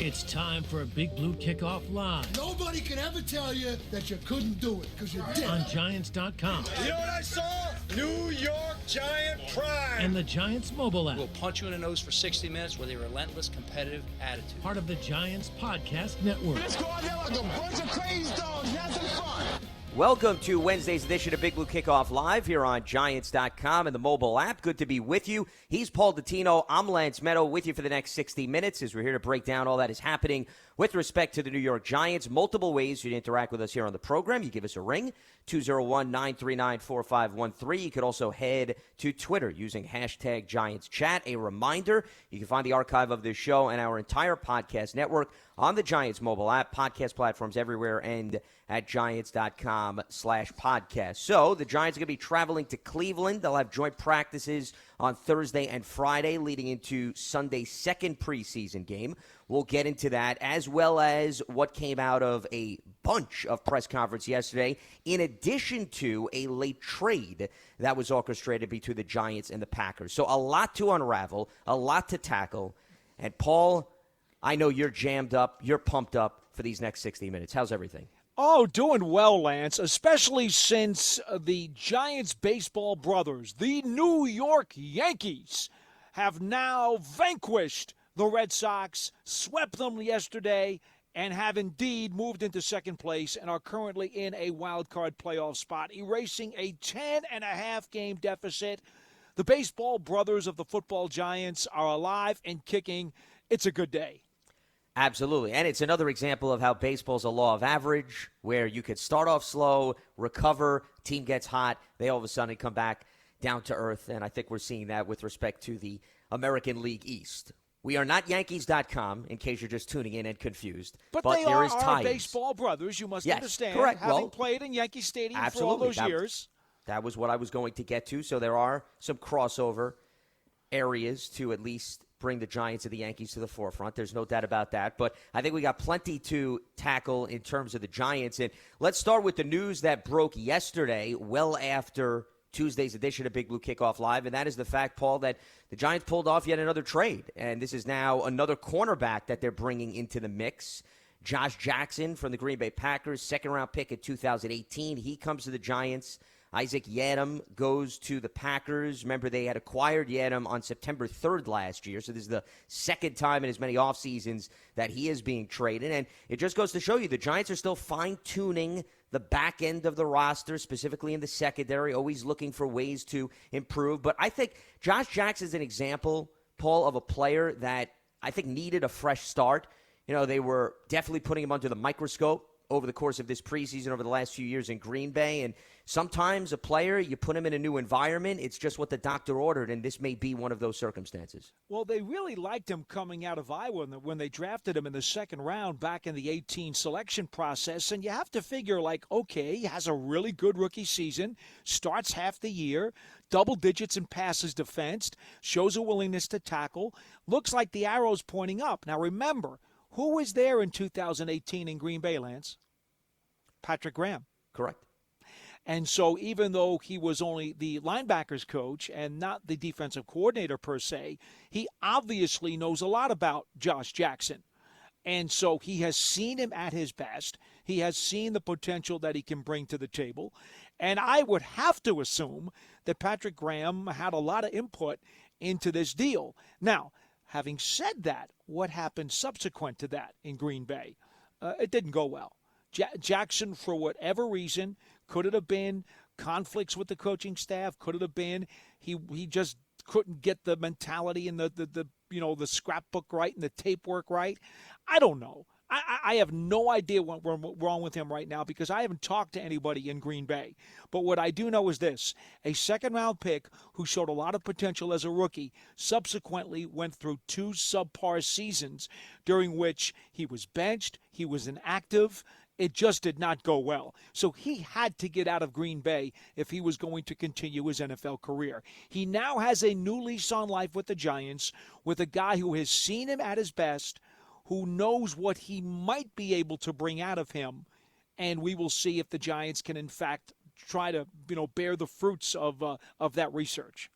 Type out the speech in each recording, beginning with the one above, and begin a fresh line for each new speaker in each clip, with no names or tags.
It's time for a Big Blue Kickoff Live.
Nobody can ever tell you that you couldn't do it, because you did.
On Giants.com.
You know what I saw? New York Giant pride.
And the Giants mobile app.
We'll punch you in the nose for 60 minutes with a relentless competitive attitude.
Part of the Giants Podcast Network.
Let's go out there like a bunch of crazy dogs, have some fun.
Welcome to Wednesday's edition of Big Blue Kickoff Live here on Giants.com and the mobile app. Good to be with you. He's Paul Dottino. I'm Lance Meadow with you for the next 60 minutes as we're here to break down all that is happening with respect to the New York Giants. Multiple ways you can interact with us here on the program. You give us a ring, 201-939-4513. You could also head to Twitter using hashtag GiantsChat. A reminder, you can find the archive of this show and our entire podcast network on the Giants mobile app, podcast platforms everywhere, and at Giants.com/podcast. So the Giants are going to be traveling to Cleveland. They'll have joint practices on Thursday and Friday leading into Sunday's second preseason game. We'll get into that, as well as what came out of a bunch of press conference yesterday, in addition to a late trade that was orchestrated between the Giants and the Packers. So a lot to unravel, a lot to tackle. And Paul, I know you're jammed up, you're pumped up for these next 60 minutes. How's everything?
Oh, doing well, Lance, especially since the Giants baseball brothers, the New York Yankees, have now vanquished the Red Sox, swept them yesterday, and have indeed moved into second place and are currently in a wild card playoff spot, erasing a 10.5 game deficit. The baseball brothers of the football Giants are alive and kicking. It's a good day.
Absolutely. And it's another example of how baseball's a law of average, where you could start off slow, recover, team gets hot, they all of a sudden come back down to earth. And I think we're seeing that with respect to the American League East. We are not Yankees.com, in case you're just tuning in and confused.
But they
there
are
is
our
ties.
baseball brothers, you must understand.
Correct.
Having played in Yankee Stadium for all those years.
That was what I was going to get to. So there are some crossover areas to at least bring the Giants and the Yankees to the forefront. There's no doubt about that. But I think we got plenty to tackle in terms of the Giants. And let's start with the news that broke yesterday, well after Tuesday's edition of Big Blue Kickoff Live, and that is the fact, Paul, that the Giants pulled off yet another trade. And this is now another cornerback that they're bringing into the mix. Josh Jackson from the Green Bay Packers, second-round pick in 2018. He comes to the Giants. Isaac Yiadom goes to the Packers. Remember, they had acquired Yiadom on September 3rd last year, so this is the second time in as many off seasons that he is being traded. And it just goes to show you the Giants are still fine-tuning the back end of the roster, specifically in the secondary, always looking for ways to improve. But I think Josh Jackson is an example, Paul, of a player that I think needed a fresh start. You know, they were definitely putting him under the microscope over the course of this preseason, over the last few years in Green Bay. And sometimes a player, you put him in a new environment, it's just what the doctor ordered, and this may be one of those circumstances.
Well, they really liked him coming out of Iowa when they drafted him in the second round back in the 18 selection process. And you have to figure, like, okay, he has a really good rookie season, starts half the year, double digits in passes defensed, shows a willingness to tackle, looks like the arrow's pointing up. Now, remember, who was there in 2018 in Green Bay, Lance? Patrick Graham.
Correct.
And so even though he was only the linebackers coach and not the defensive coordinator per se, he obviously knows a lot about Josh Jackson. And so he has seen him at his best. He has seen the potential that he can bring to the table. And I would have to assume that Patrick Graham had a lot of input into this deal. Now, having said that, what happened subsequent to that in Green Bay? It didn't go well. Jackson, for whatever reason, could it have been conflicts with the coaching staff? Could it have been he just couldn't get the mentality and the scrapbook right and the tape work right? I don't know. I have no idea what's wrong with him right now because I haven't talked to anybody in Green Bay. But what I do know is this. A second-round pick who showed a lot of potential as a rookie subsequently went through 2 subpar seasons during which he was benched, he was inactive. It just did not go well. So he had to get out of Green Bay if he was going to continue his NFL career. He now has a new lease on life with the Giants, with a guy who has seen him at his best, who knows what he might be able to bring out of him, and we will see if the Giants can, in fact, try to bear the fruits of that research.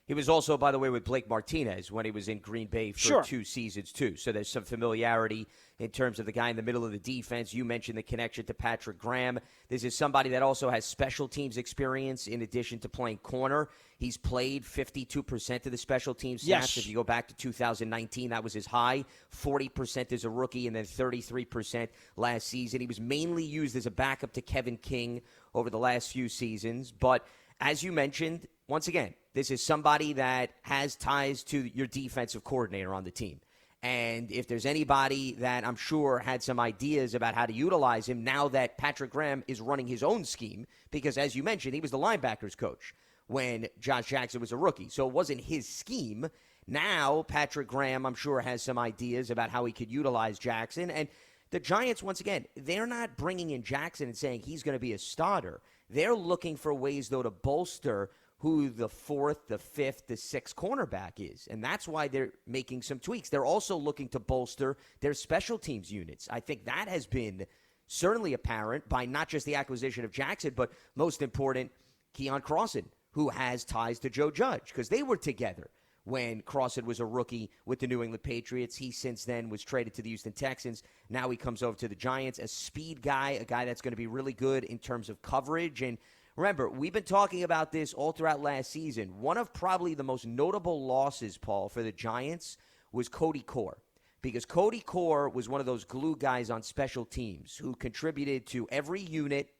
He was also, by the way, with Blake Martinez when he was in Green Bay for 2 seasons, too. So there's some familiarity in terms of the guy in the middle of the defense. You mentioned the connection to Patrick Graham. This is somebody that also has special teams experience in addition to playing corner. He's played 52% of the special teams snaps. If you go back to 2019, that was his high. 40% as a rookie and then 33% last season. He was mainly used as a backup to Kevin King over the last few seasons. But as you mentioned, once again, this is somebody that has ties to your defensive coordinator on the team. And if there's anybody that I'm sure had some ideas about how to utilize him now that Patrick Graham is running his own scheme, because as you mentioned, he was the linebackers coach when Josh Jackson was a rookie. So it wasn't his scheme. Now Patrick Graham, I'm sure, has some ideas about how he could utilize Jackson. And the Giants, once again, they're not bringing in Jackson and saying he's going to be a starter. They're looking for ways, though, to bolster who the 4th, the 5th, the 6th cornerback is. And that's why they're making some tweaks. They're also looking to bolster their special teams units. I think that has been certainly apparent by not just the acquisition of Jackson, but most important, Keon Crossan, who has ties to Joe Judge, because they were together when Crossan was a rookie with the New England Patriots. He since then was traded to the Houston Texans. Now he comes over to the Giants, a speed guy, a guy that's going to be really good in terms of coverage. And remember, we've been talking about this all throughout last season. One of probably the most notable losses, Paul, for the Giants was Cody Core. Because Cody Core was one of those glue guys on special teams who contributed to every unit.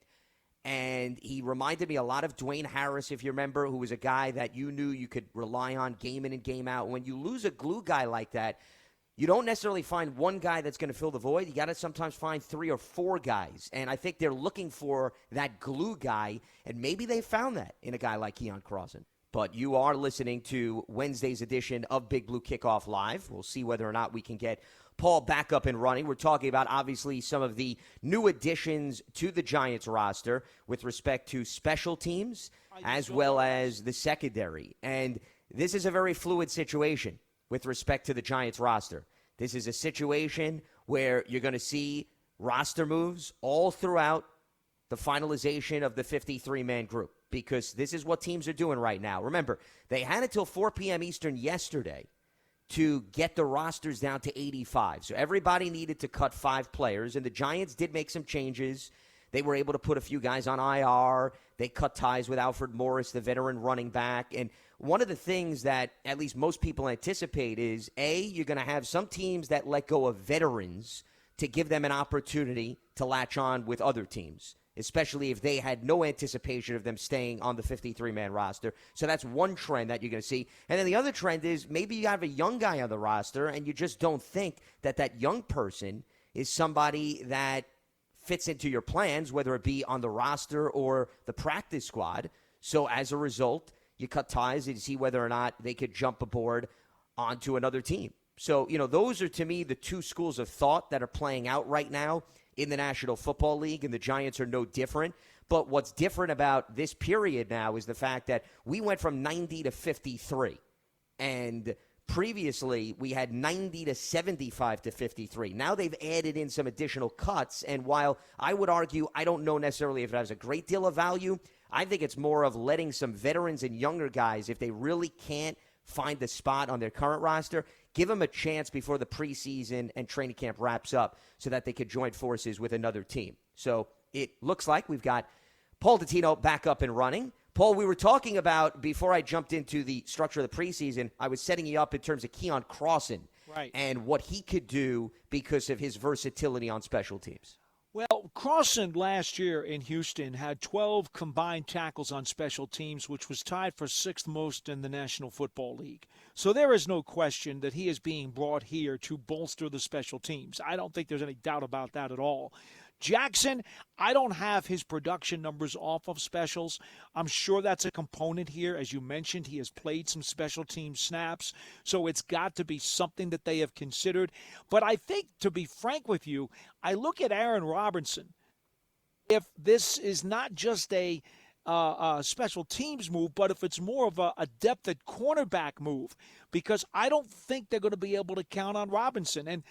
And he reminded me a lot of Dwayne Harris, if you remember, who was a guy that you knew you could rely on game in and game out. When you lose a glue guy like that, you don't necessarily find one guy that's going to fill the void. You got to sometimes find 3 or 4 guys. And I think they're looking for that glue guy, and maybe they found that in a guy like Keon Crossan. But you are listening to Wednesday's edition of Big Blue Kickoff Live. We'll see whether or not we can get Paul back up and running. We're talking about, obviously, some of the new additions to the Giants roster with respect to special teams as well as the secondary. And this is a very fluid situation with respect to the Giants roster. This is a situation where you're going to see roster moves all throughout the finalization of the 53-man group, because this is what teams are doing right now. Remember, they had until 4 p.m. Eastern yesterday to get the rosters down to 85. So everybody needed to cut 5 players, and the Giants did make some changes. They were able to put a few guys on IR. They cut ties with Alfred Morris, the veteran running back. And one of the things that at least most people anticipate is, A, you're going to have some teams that let go of veterans to give them an opportunity to latch on with other teams, especially if they had no anticipation of them staying on the 53-man roster. So that's one trend that you're going to see. And then the other trend is maybe you have a young guy on the roster and you just don't think that that young person is somebody that fits into your plans, whether it be on the roster or the practice squad. So as a result, you cut ties and see whether or not they could jump aboard onto another team. So, those are, to me, the 2 schools of thought that are playing out right now in the National Football League, and the Giants are no different. But what's different about this period now is the fact that we went from 90 to 53, and previously we had 90 to 75 to 53. Now they've added in some additional cuts, and while I would argue I don't know necessarily if it has a great deal of value, I think it's more of letting some veterans and younger guys, if they really can't find the spot on their current roster, give them a chance before the preseason and training camp wraps up so that they could join forces with another team. So it looks like we've got Paul Dottino back up and running. Paul, we were talking about, before I jumped into the structure of the preseason, I was setting you up in terms of Keon Crossan and what he could do because of his versatility on special teams.
Well, Crossan last year in Houston had 12 combined tackles on special teams, which was tied for 6th most in the National Football League. So there is no question that he is being brought here to bolster the special teams. I don't think there's any doubt about that at all. Jackson, I don't have his production numbers off of specials. I'm sure that's a component here. As you mentioned, he has played some special team snaps, so it's got to be something that they have considered. But I think, to be frank with you, I look at Aaron Robinson. If this is not just a special teams move, but if it's more of a depth at cornerback move, because I don't think they're going to be able to count on Robinson. And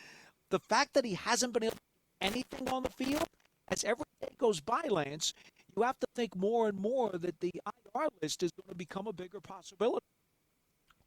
the fact that he hasn't been able to do anything on the field, as every day goes by, Lance, you have to think more and more that the IR list is going to become a bigger possibility.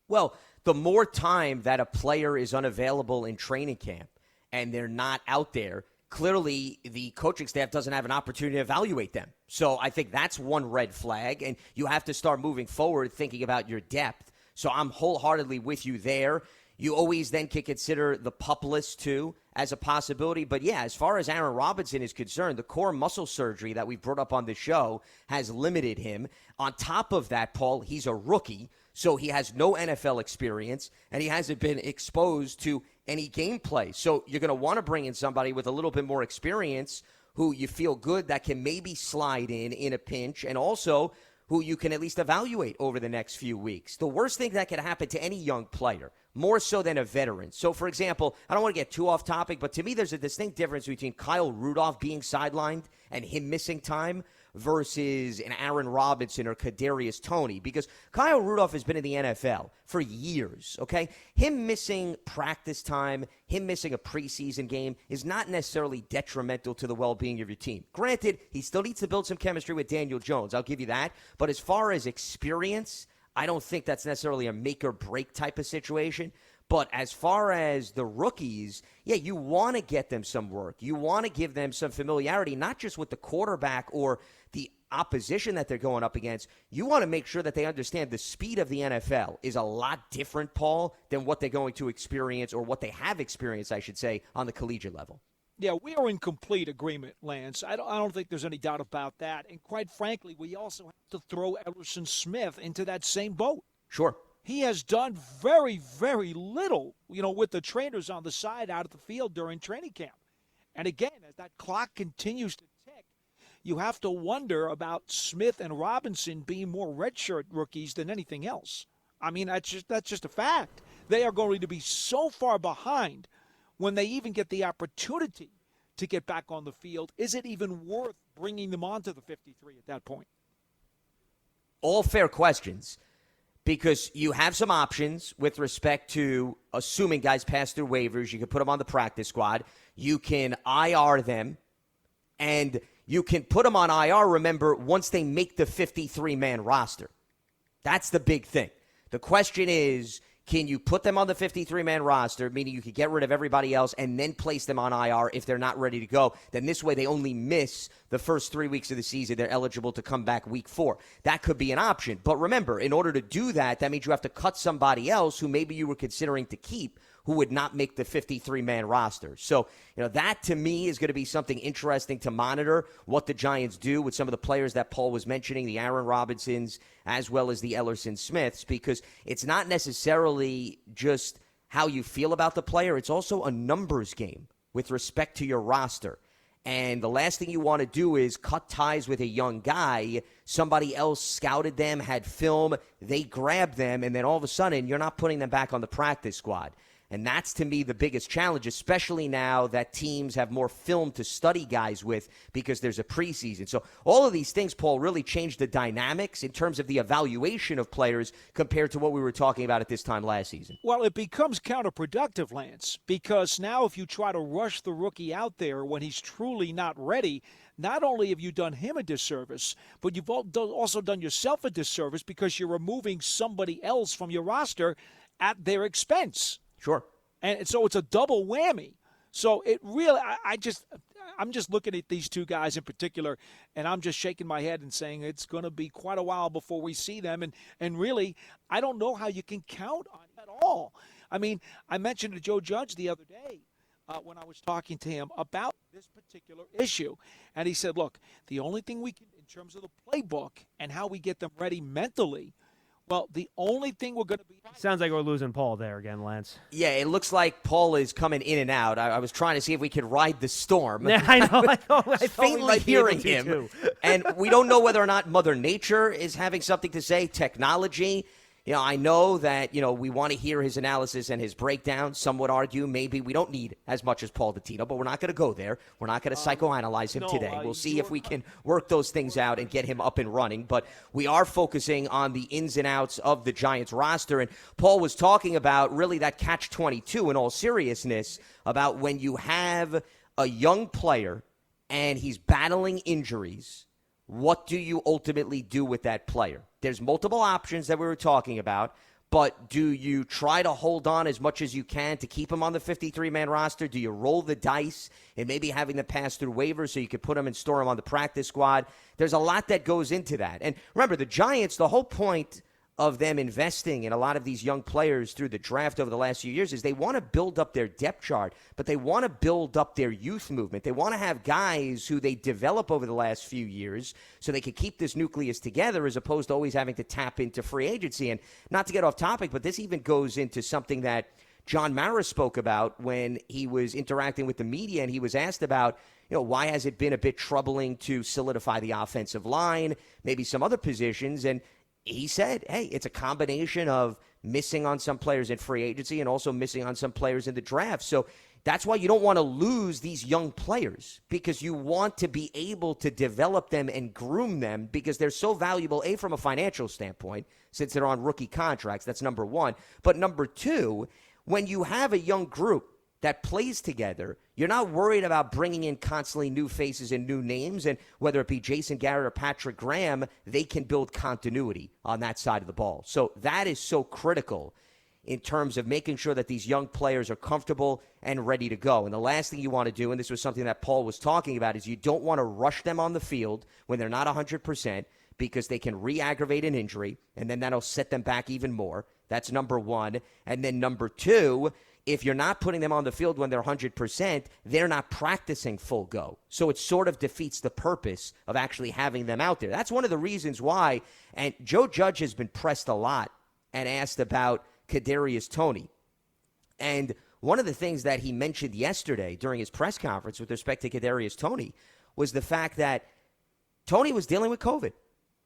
Well, the more time that a player is unavailable in training camp and they're not out there, clearly the coaching staff doesn't have an opportunity to evaluate them. So I think that's one red flag, and you have to start moving forward thinking about your depth. So I'm wholeheartedly with you there. You always then can consider the PUP list, too, as a possibility. But, yeah, as far as Aaron Robinson is concerned, the core muscle surgery that we brought up on the show has limited him. On top of that, Paul, he's a rookie, so he has no NFL experience, and he hasn't been exposed to any gameplay. So you're going to want to bring in somebody with a little bit more experience who you feel good that can maybe slide in a pinch, and also who you can at least evaluate over the next few weeks. The worst thing that could happen to any young player, more so than a veteran. So, for example, I don't want to get too off topic, but to me there's a distinct difference between Kyle Rudolph being sidelined and him missing time versus an Aaron Robinson or Kadarius Toney, because Kyle Rudolph has been in the NFL for years, okay? Him missing practice time, him missing a preseason game is not necessarily detrimental to the well-being of your team. Granted, he still needs to build some chemistry with Daniel Jones. I'll give you that. But as far as experience, I don't think that's necessarily a make-or-break type of situation. But as far as the rookies, yeah, you want to get them some work. You want to give them some familiarity, not just with the quarterback or the opposition that they're going up against. You want to make sure that they understand the speed of the NFL is a lot different, Paul, than what they're going to experience, or what they have experienced, I should say, on the collegiate level.
Yeah, we are in complete agreement, Lance. I don't think there's any doubt about that. And quite frankly, we also have to throw Emerson Smith into that same boat.
Sure.
He has done very, very little, with the trainers on the side out of the field during training camp. And again, as that clock continues to tick, you have to wonder about Smith and Robinson being more redshirt rookies than anything else. I mean, that's just a fact. They are going to be so far behind when they even get the opportunity to get back on the field. Is it even worth bringing them onto the 53 at that point?
All fair questions, because you have some options with respect to assuming guys pass through waivers. You can put them on the practice squad. You can IR them, and you can put them on IR, remember, once they make the 53-man roster. That's the big thing. The question is, can you put them on the 53-man roster, meaning you could get rid of everybody else and then place them on IR if they're not ready to go? Then this way they only miss the first 3 weeks of the season. They're eligible to come back week 4. That could be an option. But remember, in order to do that, that means you have to cut somebody else who maybe you were considering to keep, who would not make the 53-man roster. So, that to me is going to be something interesting to monitor, what the Giants do with some of the players that Paul was mentioning, the Aaron Robinsons, as well as the Ellerson Smiths, because it's not necessarily just how you feel about the player. It's also a numbers game with respect to your roster. And the last thing you want to do is cut ties with a young guy. Somebody else scouted them, had film, they grabbed them, and then all of a sudden you're not putting them back on the practice squad. And that's, to me, the biggest challenge, especially now that teams have more film to study guys with because there's a preseason. So all of these things, Paul, really change the dynamics in terms of the evaluation of players compared to what we were talking about at this time last season.
Well, it becomes counterproductive, Lance, because now if you try to rush the rookie out there when he's truly not ready, not only have you done him a disservice, but you've also done yourself a disservice because you're removing somebody else from your roster at their expense.
Sure.
And so it's a double whammy. So it really, I'm just looking at these two guys in particular, and I'm just shaking my head and saying it's going to be quite a while before we see them. And really, I don't know how you can count on it at all. I mean, I mentioned to Joe Judge the other day when I was talking to him about this particular issue. And he said, look, the only thing we can, in terms of the playbook and how we get them ready mentally, well, the only thing we're going to be...
Sounds like we're losing Paul there again, Lance.
Yeah, it looks like Paul is coming in and out. I was trying to see if we could ride the storm.
Yeah, I know. I
faintly hearing him. And we don't know whether or not Mother Nature is having something to say, technology. I know that, we want to hear his analysis and his breakdown. Some would argue maybe we don't need as much as Paul Dottino, but we're not going to go there. We're not going to psychoanalyze him today. We'll see if we can work those things out and get him up and running. But we are focusing on the ins and outs of the Giants roster. And Paul was talking about really that catch-22 in all seriousness about when you have a young player and he's battling injuries, what do you ultimately do with that player? There's multiple options that we were talking about, But do you try to hold on as much as you can to keep him on the 53-man roster? Do you roll the dice and maybe having them pass through waivers so you can put him and store him on the practice squad? There's a lot that goes into that. And remember, the Giants, the whole point of them investing in a lot of these young players through the draft over the last few years is they want to build up their depth chart, but they want to build up their youth movement. They want to have guys who they develop over the last few years so they can keep this nucleus together as opposed to always having to tap into free agency. And not to get off topic, but this even goes into something that John Mara spoke about when he was interacting with the media, and he was asked about, why has it been a bit troubling to solidify the offensive line, maybe some other positions, and he said, hey, it's a combination of missing on some players in free agency and also missing on some players in the draft. So that's why you don't want to lose these young players, because you want to be able to develop them and groom them because they're so valuable, A, from a financial standpoint, since they're on rookie contracts. That's number one. But number two, when you have a young group that plays together, you're not worried about bringing in constantly new faces and new names. And whether it be Jason Garrett or Patrick Graham, they can build continuity on that side of the ball. So that is so critical in terms of making sure that these young players are comfortable and ready to go. And the last thing you want to do, and this was something that Paul was talking about, is you don't want to rush them on the field when they're not 100%, because they can re-aggravate an injury, and then that'll set them back even more. That's number one. And then number two, if you're not putting them on the field when they're 100%, they're not practicing full go. So it sort of defeats the purpose of actually having them out there. That's one of the reasons why, and Joe Judge has been pressed a lot and asked about Kadarius Toney. And one of the things that he mentioned yesterday during his press conference with respect to Kadarius Toney was the fact that Toney was dealing with COVID.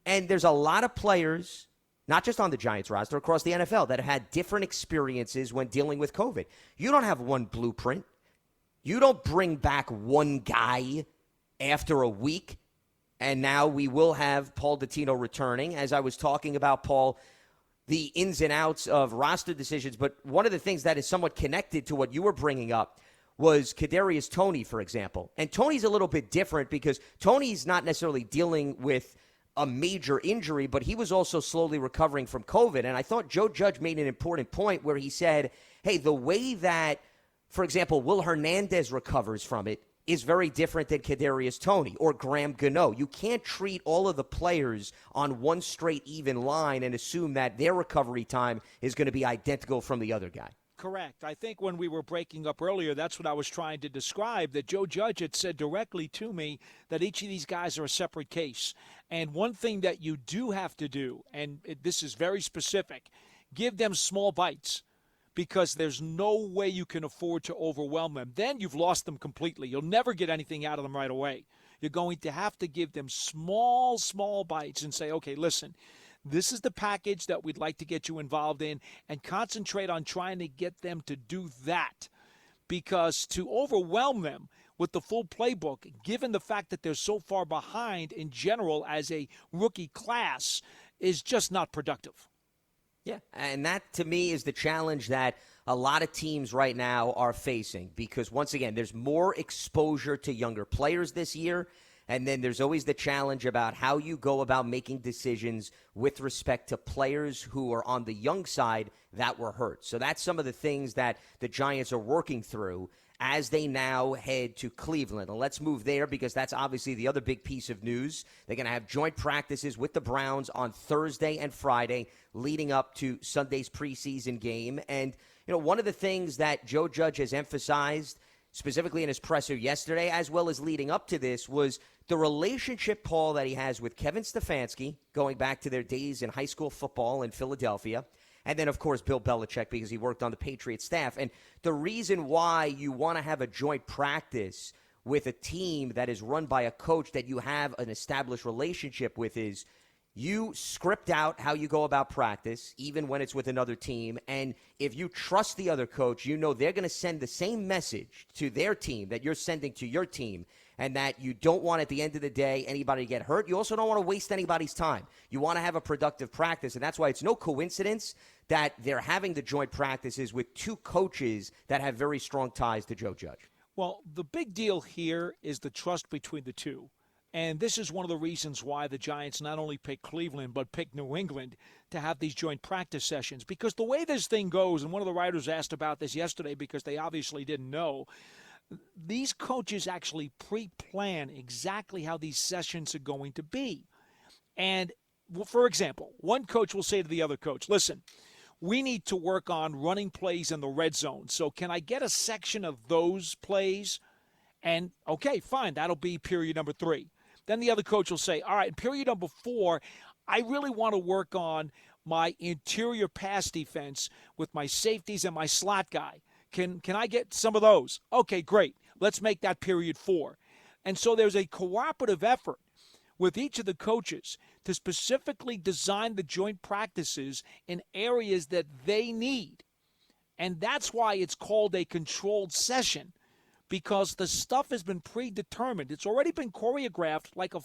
And there's a lot of players, not just on the Giants roster, across the NFL, that have had different experiences when dealing with COVID. You don't have one blueprint. You don't bring back one guy after a week, and now we will have Paul Dottino returning. As I was talking about, Paul, the ins and outs of roster decisions, but one of the things that is somewhat connected to what you were bringing up was Kadarius Toney, for example. And Toney's a little bit different because Toney's not necessarily dealing with a major injury, but he was also slowly recovering from COVID. And I thought Joe Judge made an important point where he said, hey, the way that, for example, Will Hernandez recovers from it is very different than Kadarius Toney or Graham Gano. You can't treat all of the players on one straight even line and assume that their recovery time is going to be identical from the other guy.
Correct. I think when we were breaking up earlier, that's what I was trying to describe, that Joe Judge had said directly to me that each of these guys are a separate case. And one thing that you do have to do, and this is very specific, give them small bites, because there's no way you can afford to overwhelm them. Then you've lost them completely. You'll never get anything out of them right away. You're going to have to give them small bites and say, okay, listen, this is the package that we'd like to get you involved in, and concentrate on trying to get them to do that. Because to overwhelm them with the full playbook, given the fact that they're so far behind in general as a rookie class, is just not productive.
Yeah, and that to me is the challenge that a lot of teams right now are facing, because once again, there's more exposure to younger players this year. And then there's always the challenge about how you go about making decisions with respect to players who are on the young side that were hurt. So that's some of the things that the Giants are working through as they now head to Cleveland. And let's move there, because that's obviously the other big piece of news. They're going to have joint practices with the Browns on Thursday and Friday leading up to Sunday's preseason game. And, one of the things that Joe Judge has emphasized, specifically in his presser yesterday, as well as leading up to this, was the relationship, Paul, that he has with Kevin Stefanski, going back to their days in high school football in Philadelphia. And then, of course, Bill Belichick, because he worked on the Patriots staff. And the reason why you want to have a joint practice with a team that is run by a coach that you have an established relationship with is you script out how you go about practice, even when it's with another team. And if you trust the other coach, they're going to send the same message to their team that you're sending to your team, and that you don't want, at the end of the day, anybody to get hurt. You also don't want to waste anybody's time. You want to have a productive practice, and that's why it's no coincidence that they're having the joint practices with two coaches that have very strong ties to Joe Judge.
Well, the big deal here is the trust between the two. And this is one of the reasons why the Giants not only pick Cleveland, but pick New England to have these joint practice sessions. Because the way this thing goes, and one of the writers asked about this yesterday because they obviously didn't know, these coaches actually pre-plan exactly how these sessions are going to be. And, for example, one coach will say to the other coach, listen, we need to work on running plays in the red zone. So can I get a section of those plays? And, okay, fine, that'll be period number 3. Then the other coach will say, all right, in period number 4, I really want to work on my interior pass defense with my safeties and my slot guy. Can I get some of those? Okay, great. Let's make that period 4. And so there's a cooperative effort with each of the coaches to specifically design the joint practices in areas that they need. And that's why it's called a controlled session, because the stuff has been predetermined. It's already been choreographed like a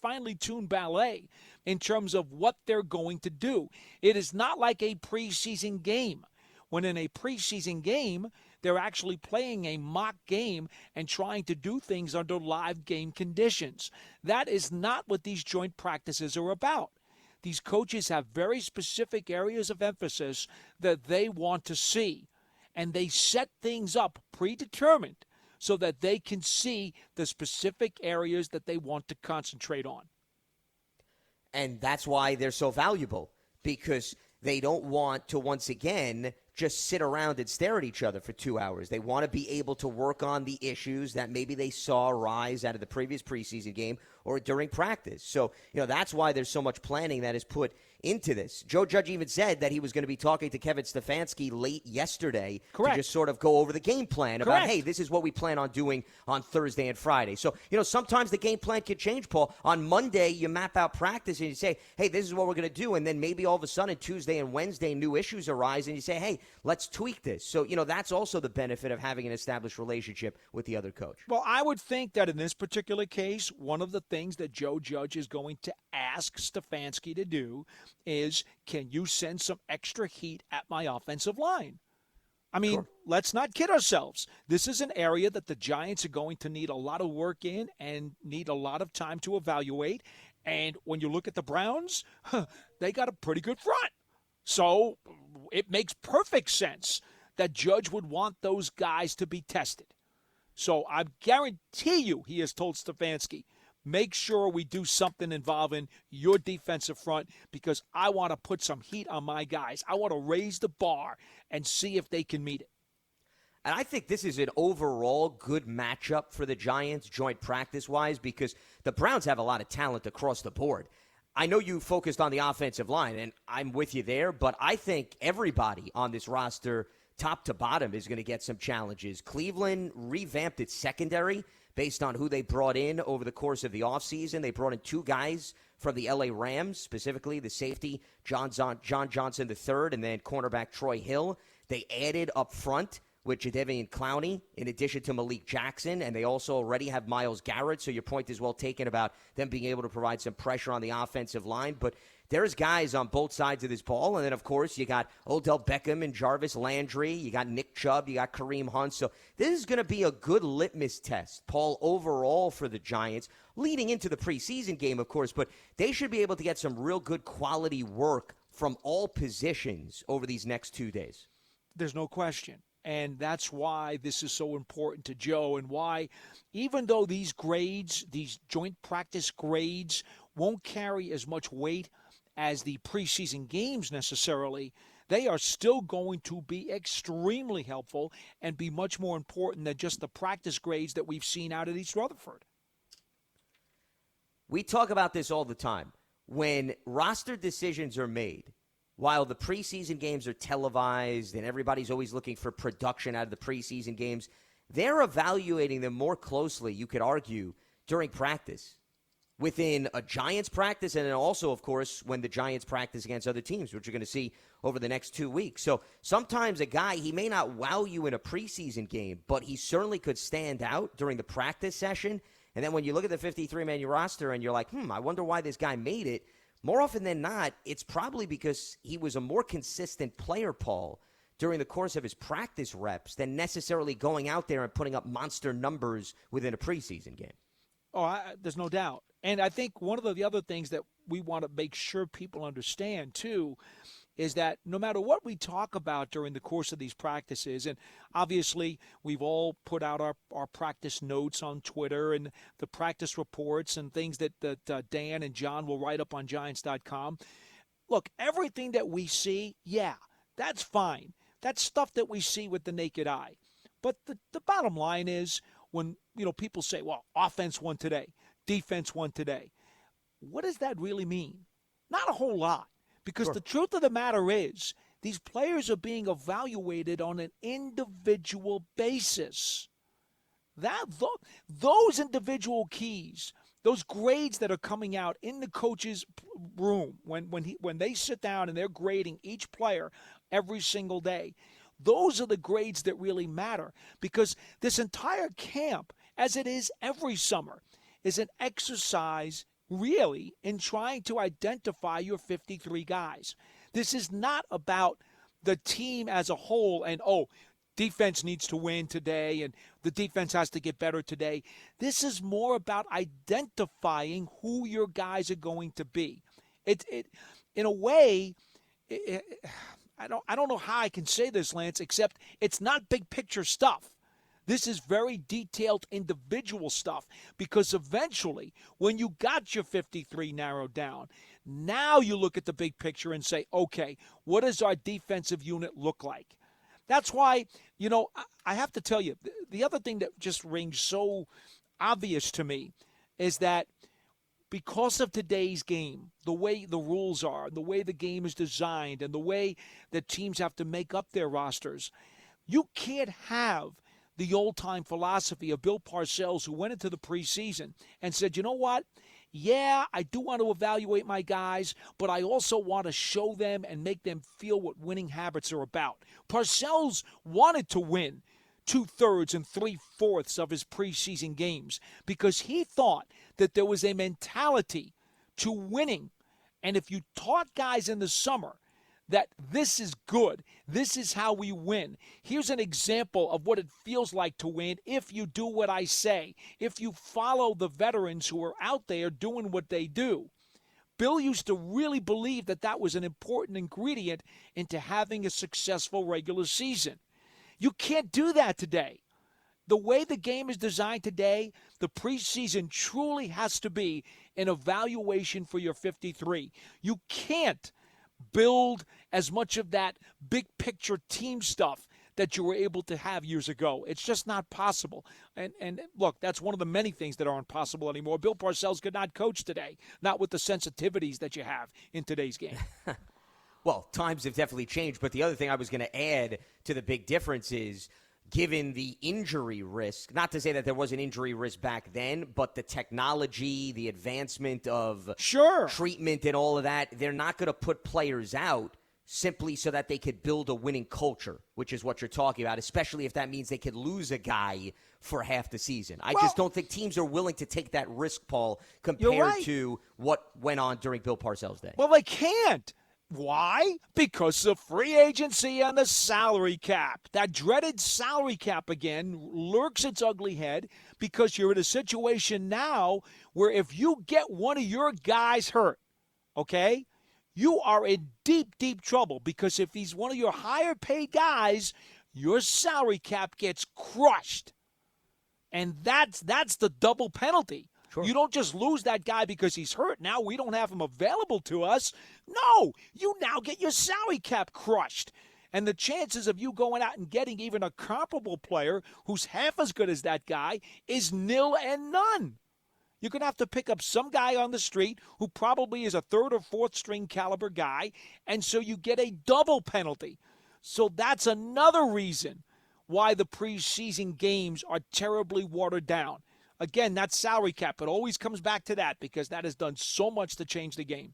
finely tuned ballet in terms of what they're going to do. It is not like a preseason game. When in a preseason game, they're actually playing a mock game and trying to do things under live game conditions. That is not what these joint practices are about. These coaches have very specific areas of emphasis that they want to see, and they set things up predetermined so that they can see the specific areas that they want to concentrate on.
And that's why they're so valuable, because they don't want to, once again, just sit around and stare at each other for 2 hours. They want to be able to work on the issues that maybe they saw rise out of the previous preseason game or during practice. So, that's why there's so much planning that is put into this. Joe Judge even said that he was going to be talking to Kevin Stefanski late yesterday
Correct.
to just sort of go over the game plan about,
Correct.
hey, this is what we plan on doing on Thursday and Friday. So, sometimes the game plan can change, Paul. On Monday, you map out practice and you say, hey, this is what we're going to do. And then maybe all of a sudden, Tuesday and Wednesday, new issues arise and you say, hey, let's tweak this. So, that's also the benefit of having an established relationship with the other coach.
Well, I would think that in this particular case, one of the things that Joe Judge is going to ask Stefanski to do is, can you send some extra heat at my offensive line? I mean,
Sure.
Let's not kid ourselves. This is an area that the Giants are going to need a lot of work in and need a lot of time to evaluate. And when you look at the Browns, they got a pretty good front. So it makes perfect sense that Judge would want those guys to be tested. So I guarantee you he has told Stefanski, make sure we do something involving your defensive front because I want to put some heat on my guys. I want to raise the bar and see if they can meet it.
And I think this is an overall good matchup for the Giants, joint practice-wise, because the Browns have a lot of talent across the board. I know you focused on the offensive line, and I'm with you there, but I think everybody on this roster, top to bottom, is going to get some challenges. Cleveland revamped its secondary based on who they brought in over the course of the offseason. They brought in 2 guys from the L.A. Rams, specifically the safety John Johnson III and then cornerback Troy Hill. They added up front with Jadeveon Clowney in addition to Malik Jackson, and they also already have Myles Garrett, so your point is well taken about them being able to provide some pressure on the offensive line. But there's guys on both sides of this ball, and then, of course, you got Odell Beckham and Jarvis Landry. You got Nick Chubb. You got Kareem Hunt. So this is going to be a good litmus test, Paul, overall for the Giants, leading into the preseason game, of course, but they should be able to get some real good quality work from all positions over these next 2 days.
There's no question. And that's why this is so important to Joe and why, even though these grades, these joint practice grades, won't carry as much weight as the preseason games necessarily, they are still going to be extremely helpful and be much more important than just the practice grades that we've seen out at East Rutherford.
We talk about this all the time. When roster decisions are made, while the preseason games are televised and everybody's always looking for production out of the preseason games, they're evaluating them more closely, you could argue, during practice. Within a Giants practice, and then also, of course, when the Giants practice against other teams, which you're going to see over the next 2 weeks. So sometimes a guy, he may not wow you in a preseason game, but he certainly could stand out during the practice session. And then when you look at the 53-man roster and you're like, I wonder why this guy made it, more often than not, it's probably because he was a more consistent player, Paul, during the course of his practice reps than necessarily going out there and putting up monster numbers within a preseason game.
There's no doubt. And I think one of the other things that we want to make sure people understand, too, is that no matter what we talk about during the course of these practices, and obviously we've all put out our practice notes on Twitter and the practice reports and things that Dan and John will write up on Giants.com. Look, everything that we see, that's fine. That's stuff that we see with the naked eye. But the bottom line is when people say, well, offense won today, defense won today. What does that really mean? Not a whole lot. Because the truth of the matter is, these players are being evaluated on an individual basis. Those individual keys, those grades that are coming out in the coach's room when they sit down and they're grading each player every single day, those are the grades that really matter. Because this entire camp, as it is every summer, is an exercise really in trying to identify your 53 guys. This is not about the team as a whole and, defense needs to win today and the defense has to get better today. This is more about identifying who your guys are going to be. In a way, I don't know how I can say this, Lance, except it's not big picture stuff. This is very detailed individual stuff because eventually when you got your 53 narrowed down, now you look at the big picture and say, okay, what does our defensive unit look like? That's why, I have to tell you, the other thing that just rings so obvious to me is that because of today's game, the way the rules are, the way the game is designed, and the way that teams have to make up their rosters, you can't have the old-time philosophy of Bill Parcells, who went into the preseason and said, you know what? Yeah, I do want to evaluate my guys, but I also want to show them and make them feel what winning habits are about. Parcells wanted to win 2/3 and 3/4 of his preseason games because he thought that there was a mentality to winning. And if you taught guys in the summer that this is good, this is how we win. Here's an example of what it feels like to win if you do what I say, if you follow the veterans who are out there doing what they do. Bill used to really believe that that was an important ingredient into having a successful regular season. You can't do that today. The way the game is designed today, the preseason truly has to be an evaluation for your 53. You can't build as much of that big picture team stuff that you were able to have years ago. It's just not possible. And look, that's one of the many things that aren't possible anymore. Bill Parcells could not coach today, not with the sensitivities that you have in today's game.
Well, times have definitely changed, but the other thing I was going to add to the big difference is, given the injury risk, not to say that there was an injury risk back then, but the technology, the advancement of treatment and all of that, they're not going to put players out simply so that they could build a winning culture, which is what you're talking about, especially if that means they could lose a guy for half the season. I just don't think teams are willing to take that risk, Paul, compared to what went on during Bill Parcells' day.
Well, they can't. Why? Because of free agency and the salary cap. That dreaded salary cap again lurks its ugly head because you're in a situation now where if you get one of your guys hurt, okay, you are in deep, deep trouble because if he's one of your higher paid guys, your salary cap gets crushed. And that's the double penalty. Sure. You don't just lose that guy because he's hurt. Now we don't have him available to us. No, you now get your salary cap crushed. And the chances of you going out and getting even a comparable player who's half as good as that guy is nil and none. You're going to have to pick up some guy on the street who probably is a third or fourth string caliber guy, and so you get a double penalty. So that's another reason why the preseason games are terribly watered down. Again, that salary cap, it always comes back to that because that has done so much to change the game.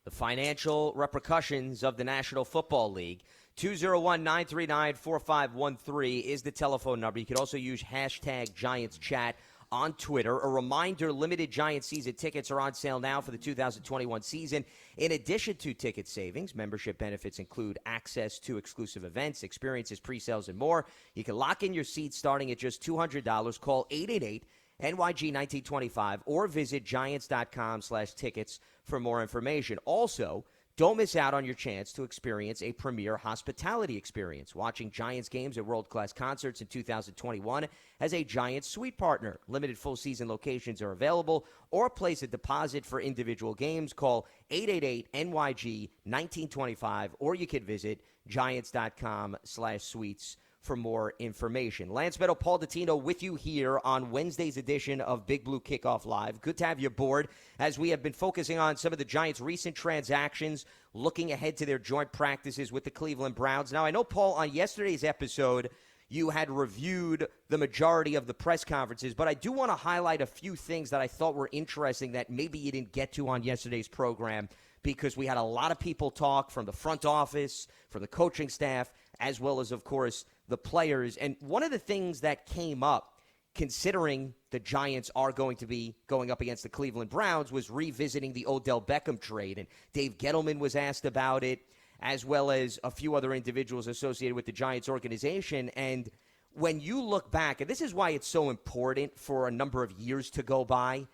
The financial repercussions of the National Football League. 201-939-4513 is the telephone number. You can also use hashtag GiantsChat on Twitter. A reminder, limited Giants season tickets are on sale now for the 2021 season. In addition to ticket savings, membership benefits include access to exclusive events, experiences, pre-sales, and more. You can lock in your seats starting at just $200. Call 888 NYG1925, or visit Giants.com/tickets for more information. Also, don't miss out on your chance to experience a premier hospitality experience. Watching Giants games at world-class concerts in 2021 as a Giants suite partner. Limited full-season locations are available, or place a deposit for individual games. Call 888-NYG-1925, or you can visit Giants.com/suites for more information. Lance Meadow, Paul Dottino with you here on Wednesday's edition of Big Blue Kickoff Live. Good to have you aboard as we have been focusing on some of the Giants' recent transactions, looking ahead to their joint practices with the Cleveland Browns. Now, I know, Paul, on yesterday's episode, you had reviewed the majority of the press conferences, but I do want to highlight a few things that I thought were interesting that maybe you didn't get to on yesterday's program, because we had a lot of people talk from the front office, from the coaching staff, as well as, of course, the players. And one of the things that came up, considering the Giants are going to be going up against the Cleveland Browns, was revisiting the Odell Beckham trade. And Dave Gettleman was asked about it, as well as a few other individuals associated with the Giants organization. And when you look back, and this is why it's so important for a number of years to go by,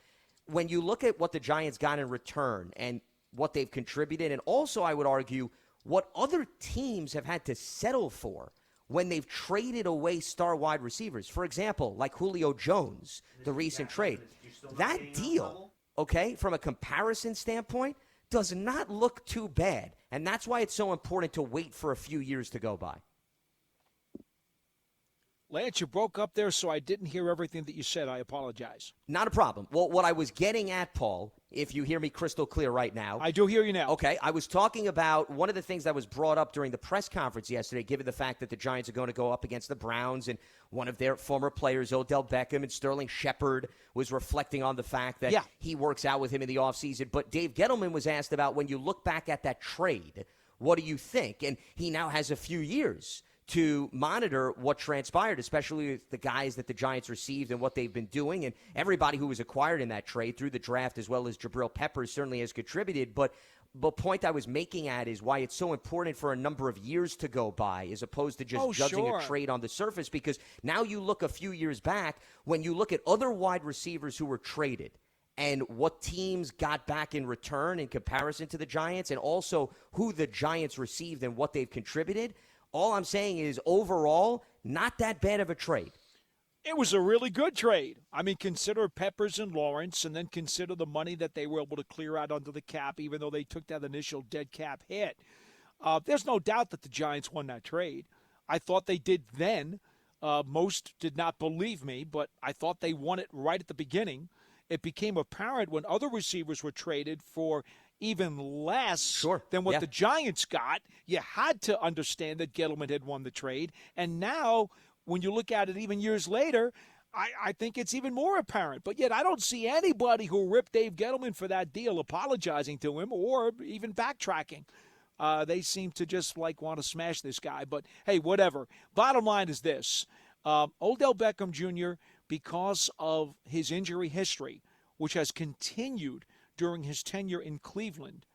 when you look at what the Giants got in return and what they've contributed, and also, I would argue, what other teams have had to settle for when they've traded away star wide receivers. For example, like Julio Jones, the recent trade. That deal, okay, from a comparison standpoint, does not look too bad. And that's why it's so important to wait for a few years to go by.
Lance, you broke up there, so I didn't hear everything that you said. I apologize.
Not a problem. Well, what I was getting at, Paul, if you hear me crystal clear right now.
I do hear you now.
Okay. I was talking about one of the things that was brought up during the press conference yesterday, given the fact that the Giants are going to go up against the Browns, and one of their former players, Odell Beckham, and Sterling Shepard, was reflecting on the fact that he works out with him in the offseason. But Dave Gettleman was asked about, when you look back at that trade, what do you think? And he now has a few years to monitor what transpired, especially with the guys that the Giants received and what they've been doing. And everybody who was acquired in that trade through the draft, as well as Jabril Peppers, certainly has contributed. But the point I was making at is why it's so important for a number of years to go by, as opposed to just judging a trade on the surface. Because now you look a few years back, when you look at other wide receivers who were traded and what teams got back in return in comparison to the Giants, and also who the Giants received and what they've contributed, all I'm saying is, overall, not that bad of a trade.
It was a really good trade. I mean, consider Peppers and Lawrence, and then consider the money that they were able to clear out under the cap, even though they took that initial dead cap hit. There's no doubt that the Giants won that trade. I thought they did then. Most did not believe me, but I thought they won it right at the beginning. It became apparent when other receivers were traded for even less than what the Giants got. You had to understand that Gettleman had won the trade. And now, when you look at it even years later, I think it's even more apparent. But yet I don't see anybody who ripped Dave Gettleman for that deal apologizing to him or even backtracking. They seem to just want to smash this guy. But, hey, whatever. Bottom line is this. Odell Beckham Jr., because of his injury history, which has continued during his tenure in Cleveland,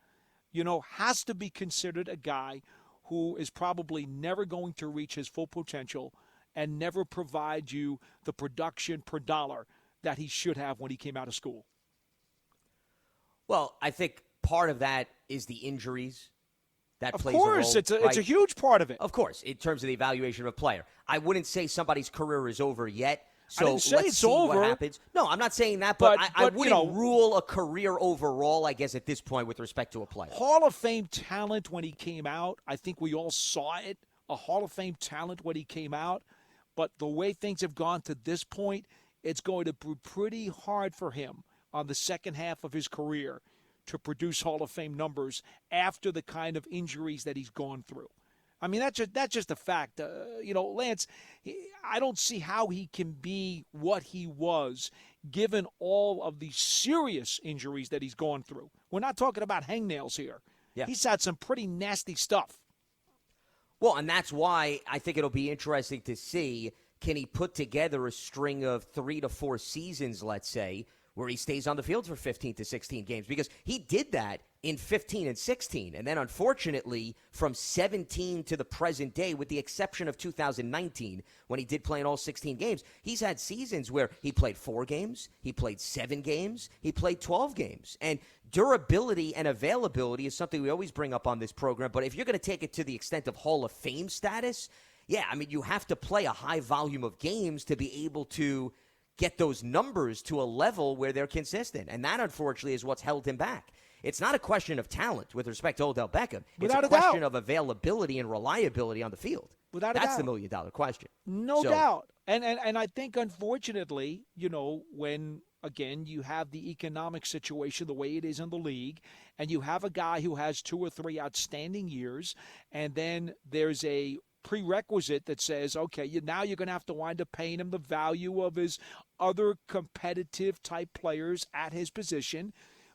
has to be considered a guy who is probably never going to reach his full potential and never provide you the production per dollar that he should have when he came out of school.
Well, I think part of that is the injuries. That plays a
role.
Of course,
it's a huge part of it.
Of course, in terms of the evaluation of a player. I wouldn't say somebody's career is over yet. So
I didn't say
let's
it's
see
over.
what happens. No, I'm not saying that, but I wouldn't
you
rule a career overall, I guess, at this point with respect to a player.
Hall of Fame talent when he came out. I think we all saw it. A Hall of Fame talent when he came out. But the way things have gone to this point, it's going to be pretty hard for him on the second half of his career to produce Hall of Fame numbers after the kind of injuries that he's gone through. I mean, that's just a fact. Lance, I don't see how he can be what he was given all of the serious injuries that he's gone through. We're not talking about hangnails here. Yeah. He's had some pretty nasty stuff.
Well, and that's why I think it'll be interesting to see, can he put together a string of 3 to 4 seasons, let's say, where he stays on the field for 15 to 16 games, because he did that in 15 and 16. And then, unfortunately, from 17 to the present day, with the exception of 2019, when he did play in all 16 games, he's had seasons where he played 4 games, he played 7 games, he played 12 games. And durability and availability is something we always bring up on this program. But if you're going to take it to the extent of Hall of Fame status, yeah, I mean, you have to play a high volume of games to be able to get those numbers to a level where they're consistent. And that, unfortunately, is what's held him back. It's not a question of talent with respect to Odell Beckham. It's a question of availability and reliability on the field. That's the million-dollar question.
No doubt. And I think, unfortunately, when, again, you have the economic situation the way it is in the league, and you have a guy who has 2 or 3 outstanding years, and then there's a prerequisite that says, okay, now you're going to have to wind up paying him the value of his other competitive type players at his position.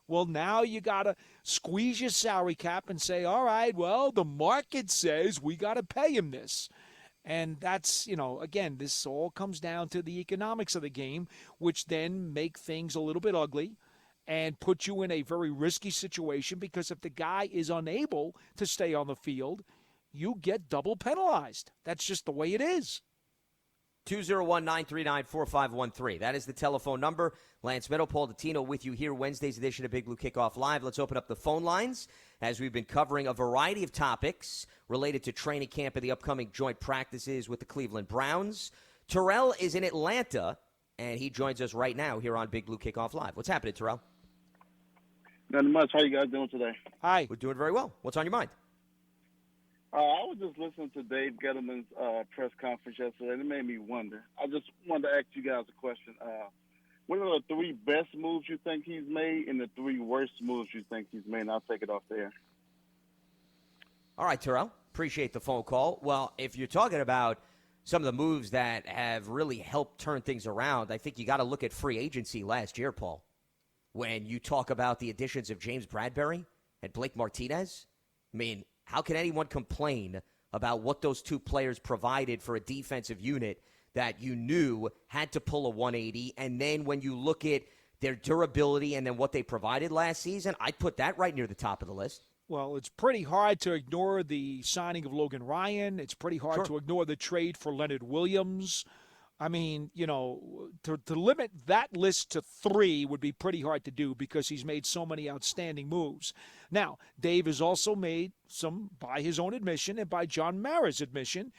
Well, now you got to squeeze your salary cap and say, all right, well, the market says we got to pay him this. And that's, again, this all comes down to the economics of the game, which then make things a little bit ugly and put you in a very risky situation, because if the guy is unable to stay on the field, you get double penalized. That's just the way it is.
201-939-4513. That is the telephone number. Lance Meadow, Paul Dottino with you here, Wednesday's edition of Big Blue Kickoff Live. Let's open up the phone lines as we've been covering a variety of topics related to training camp and the upcoming joint practices with the Cleveland Browns. Terrell is in Atlanta, and he joins us right now here on Big Blue Kickoff Live. What's happening, Terrell?
Nothing much. How you guys doing today?
Hi.
We're doing very well. What's on your mind?
I was just listening to Dave Gettleman's press conference yesterday, and it made me wonder. I just wanted to ask you guys a question. What are the 3 best moves you think he's made and the 3 worst moves you think he's made? And I'll take it off there.
All right, Terrell. Appreciate the phone call. Well, if you're talking about some of the moves that have really helped turn things around, I think you got to look at free agency last year, Paul. When you talk about the additions of James Bradbury and Blake Martinez, I mean, how can anyone complain about what those 2 players provided for a defensive unit that you knew had to pull a 180? And then when you look at their durability and then what they provided last season, I'd put that right near the top of the list.
Well, it's pretty hard to ignore the signing of Logan Ryan. It's pretty hard to ignore the trade for Leonard Williams. I mean, to limit that list to 3 would be pretty hard to do, because he's made so many outstanding moves. Now, Dave has also made some, by his own admission and by John Mara's admission,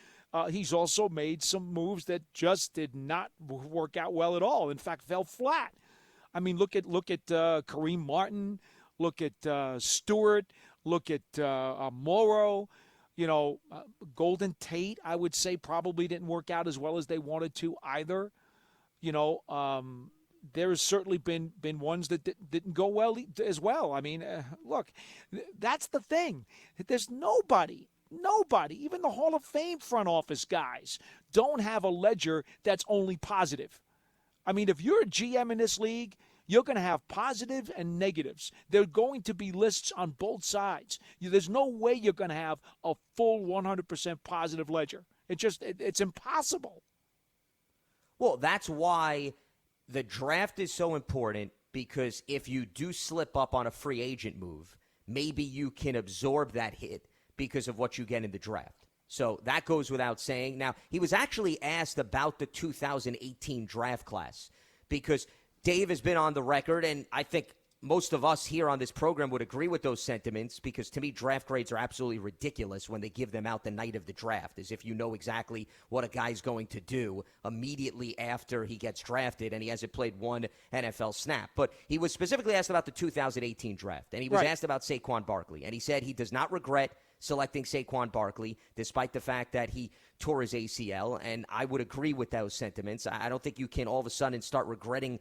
he's also made some moves that just did not work out well at all. In fact, fell flat. I mean, look at Kareem Martin, look at Stewart, look at Morrow. Golden Tate, I would say, probably didn't work out as well as they wanted to either. There's certainly been ones that didn't go well as well. I mean, look, that's the thing. There's nobody, even the Hall of Fame front office guys, don't have a ledger that's only positive. I mean, if you're a GM in this league, you're going to have positive and negatives. There are going to be lists on both sides. There's no way you're going to have a full 100% positive ledger. It's impossible.
Well, that's why the draft is so important, because if you do slip up on a free agent move, maybe you can absorb that hit because of what you get in the draft. So that goes without saying. Now, he was actually asked about the 2018 draft class, because Dave has been on the record, and I think most of us here on this program would agree with those sentiments, because to me, draft grades are absolutely ridiculous when they give them out the night of the draft, as if you know exactly what a guy's going to do immediately after he gets drafted and he hasn't played one NFL snap. But he was specifically asked about the 2018 draft, and he was asked about Saquon Barkley, and he said he does not regret selecting Saquon Barkley, despite the fact that he tore his ACL, and I would agree with those sentiments. I don't think you can all of a sudden start regretting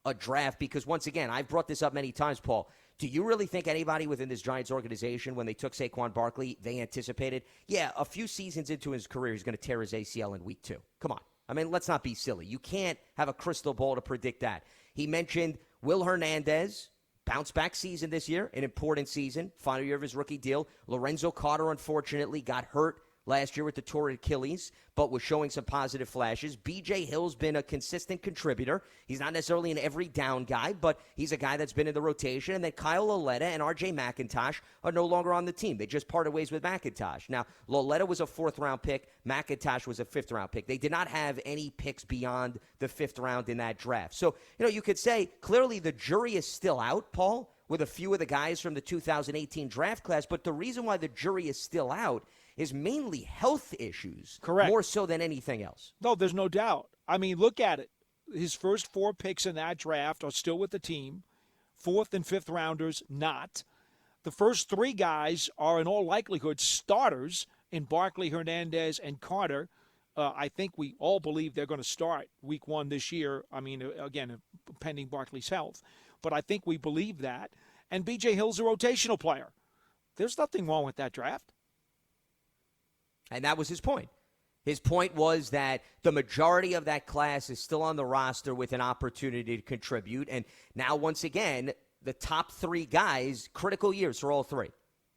a draft, because once again, I've brought this up many times, Paul. Do you really think anybody within this Giants organization, when they took Saquon Barkley, they anticipated, a few seasons into his career, he's going to tear his ACL in week 2? Come on. I mean, let's not be silly. You can't have a crystal ball to predict that. He mentioned Will Hernandez, bounce-back season this year, an important season, final year of his rookie deal. Lorenzo Carter, unfortunately, got hurt last year with the torn Achilles, but was showing some positive flashes. B.J. Hill's been a consistent contributor. He's not necessarily an every down guy, but he's a guy that's been in the rotation. And then Kyle Loletta and R.J. McIntosh are no longer on the team. They just parted ways with McIntosh. Now, Loletta was a 4th-round pick. McIntosh was a 5th-round pick. They did not have any picks beyond the 5th round in that draft. So, you could say clearly the jury is still out, Paul, with a few of the guys from the 2018 draft class. But the reason why the jury is still out is mainly health issues.
Correct.
More so than anything else.
No, there's no doubt. I mean, look at it. His first 4 picks in that draft are still with the team. 4th and 5th rounders, not. The first 3 guys are in all likelihood starters in Barkley, Hernandez, and Carter. I think we all believe they're going to start week 1 this year. I mean, again, pending Barkley's health. But I think we believe that. And B.J. Hill's a rotational player. There's nothing wrong with that draft.
And that was his point. His point was that the majority of that class is still on the roster with an opportunity to contribute. And now, once again, the top 3 guys, critical years for all 3.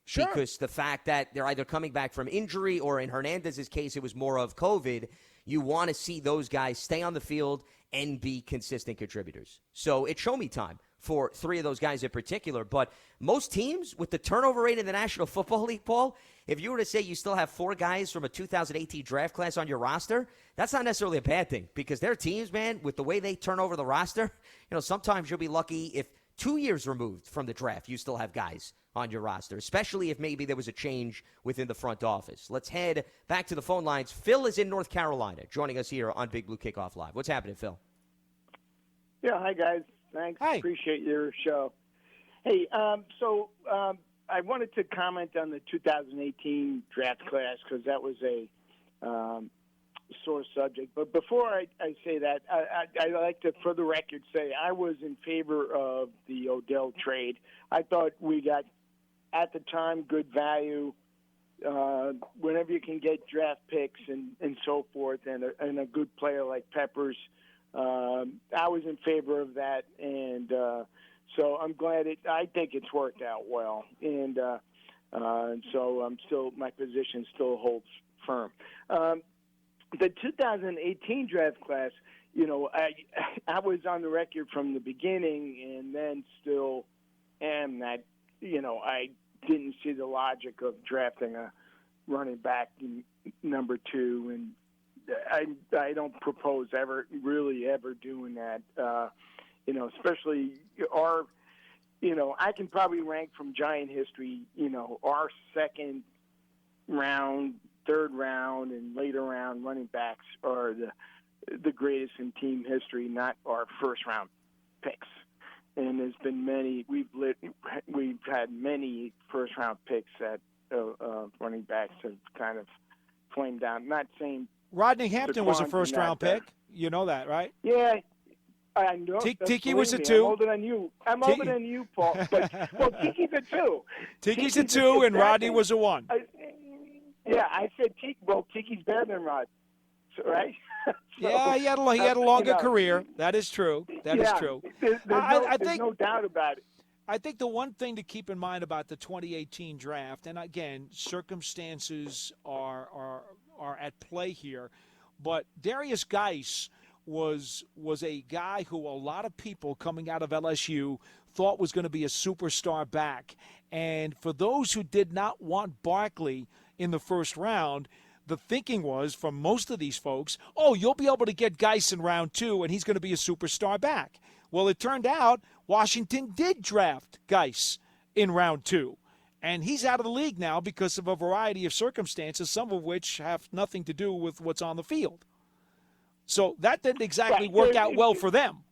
Sure.
Because the fact that they're either coming back from injury or in Hernandez's case, it was more of COVID. You want to see those guys stay on the field and be consistent contributors. So it's show me time for 3 of those guys in particular. But most teams with the turnover rate in the National Football League, Paul, if you were to say you still have 4 guys from a 2018 draft class on your roster, that's not necessarily a bad thing because their teams, man, with the way they turn over the roster, sometimes you'll be lucky if 2 years removed from the draft, you still have guys on your roster, especially if maybe there was a change within the front office. Let's head back to the phone lines. Phil is in North Carolina, joining us here on Big Blue Kickoff Live. What's happening, Phil?
Yeah, hi, guys. Thanks.
Hi.
Appreciate your show. Hey, so I wanted to comment on the 2018 draft class because that was a sore subject. But before I say that, I'd like to, for the record, say I was in favor of the Odell trade. I thought we got, at the time, good value. Whenever you can get draft picks and so forth and a good player like Peppers, I was in favor of that. And so I'm glad I think it's worked out well. And so I'm still, my position still holds firm. The 2018 draft class, I was on the record from the beginning and then still am that, I didn't see the logic of drafting a running back number 2. And I don't propose ever doing that, especially I can probably rank from Giant history, our 2nd round, 3rd round, and later round running backs are the greatest in team history, not our 1st round picks. And there's been many. We've had many 1st round picks that running backs have kind of flamed out. Not saying
Rodney Hampton was a 1st round pick. You know that, right?
Yeah. I know.
Tiki was a 2.
I'm older than you. Older than you, Paul. But, well, Tiki's a 2.
Tiki's a 2, and Rodney was a 1.
I said Tiki. Well, Tiki's better than Rod, right? So,
yeah, he had a longer career. That is true. That is true.
There's no doubt about it.
I think the one thing to keep in mind about the 2018 draft, and again, circumstances are at play here, but Darius Geis was a guy who a lot of people coming out of LSU thought was going to be a superstar back. And for those who did not want Barkley in the 1st round, the thinking was from most of these folks, you'll be able to get Geis in round 2 and he's going to be a superstar back. Well, it turned out Washington did draft Geis in round 2. And he's out of the league now because of a variety of circumstances, some of which have nothing to do with what's on the field. So that didn't exactly work out well for them.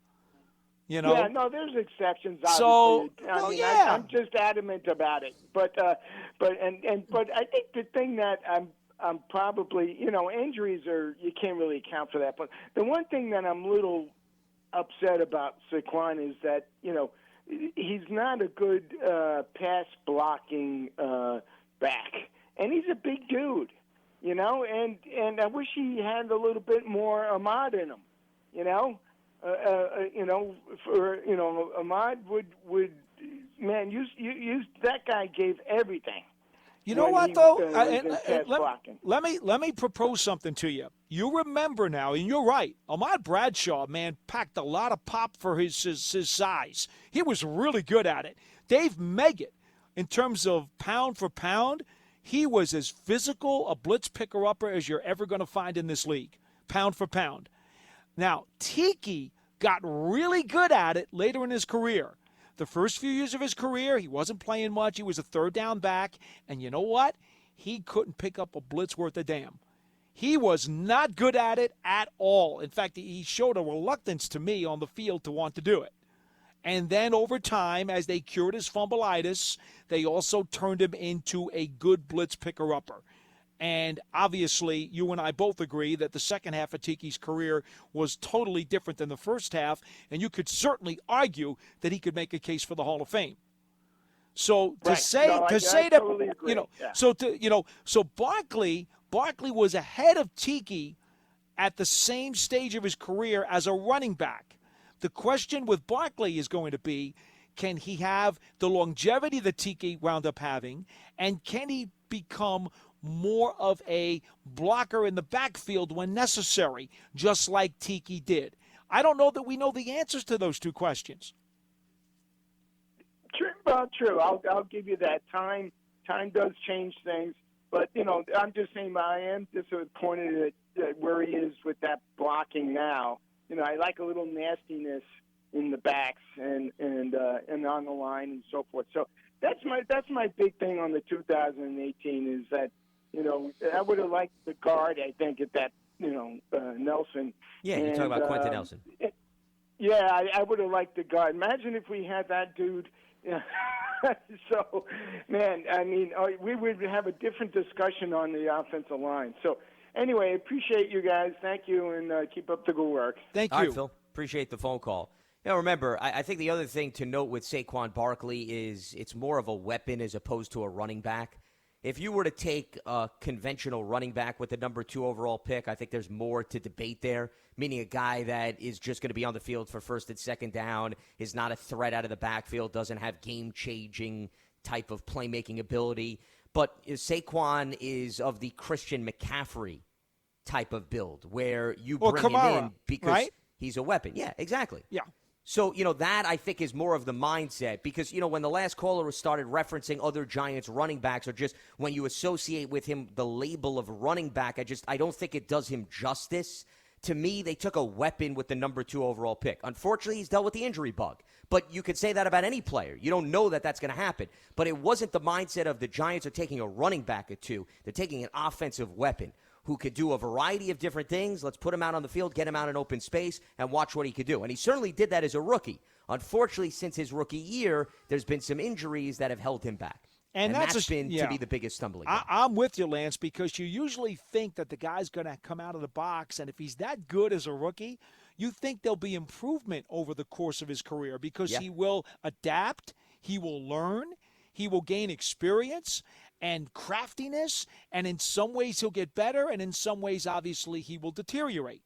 Yeah,
no, there's exceptions. Obviously. I'm just adamant about it. But I think the thing that I'm probably, injuries you can't really account for that. But the one thing that I'm a little upset about Saquon is that, he's not a good pass blocking back, and he's a big dude, and I wish he had a little bit more Ahmad in him, Ahmad would man, that guy gave everything,
You know
when
what,
he
though?
was in pass blocking.
Let me propose something to you. You remember now, and you're right, Ahmad Bradshaw, man, packed a lot of pop for his size. He was really good at it. Dave Meggett, in terms of pound for pound, he was as physical a blitz picker-upper as you're ever going to find in this league, pound for pound. Now, Tiki got really good at it later in his career. The first few years of his career, he wasn't playing much. He was a third down back. And you know what? He couldn't pick up a blitz worth a damn. He was not good at it at all. In fact, he showed a reluctance to me on the field to want to do it. And then over time, as they cured his fumbleitis, they also turned him into a good blitz picker-upper. And obviously, you and I both agree that the second half of Tiki's career was totally different than the first half, and you could certainly argue that he could make a case for the Hall of Fame. So to say that
totally agree.
So Barkley was ahead of Tiki at the same stage of his career as a running back. The question with Barkley is going to be, can he have the longevity that Tiki wound up having, and can he become more of a blocker in the backfield when necessary, just like Tiki did? I don't know that we know the answers to those two questions.
True. I'll give you that. Time does change things, but I'm just saying I am disappointed at where he is with that blocking now. I like a little nastiness in the backs and on the line and so forth. So that's my big thing on the 2018 is that I would have liked the guard. I think at that Nelson.
Yeah, you're talking about Quentin Nelson.
I would have liked the guard. Imagine if we had that dude. So, man, I mean, we would have a different discussion on the offensive line. So, anyway, I appreciate you guys. Thank you, and keep up the good work.
Thank you.
All right, Phil. Appreciate the phone call. Now, remember, I think the other thing to note with Saquon Barkley is it's more of a weapon as opposed to a running back. If you were to take a conventional running back with the number 2 overall pick, I think there's more to debate there, meaning a guy that is just going to be on the field for first and second down, is not a threat out of the backfield, doesn't have game-changing type of playmaking ability. But Saquon is of the Christian McCaffrey type of build, where you bring him in because he's a weapon. Yeah, exactly.
Yeah.
So, that I think is more of the mindset because, when the last caller started referencing other Giants running backs or just when you associate with him the label of running back, I don't think it does him justice. To me, they took a weapon with the number 2 overall pick. Unfortunately, he's dealt with the injury bug. But you could say that about any player. You don't know that that's going to happen. But it wasn't the mindset of the Giants are taking a running back at 2. They're taking an offensive weapon who could do a variety of different things. Let's put him out on the field, get him out in open space, and watch what he could do. And he certainly did that as a rookie. Unfortunately, since his rookie year, there's been some injuries that have held him back. And that's been to be the biggest stumbling block.
I'm with you, Lance, because you usually think that the guy's going to come out of the box, and if he's that good as a rookie, you think there'll be improvement over the course of his career because he will adapt, he will learn, he will gain experience and craftiness, and in some ways he'll get better, and in some ways, obviously, he will deteriorate.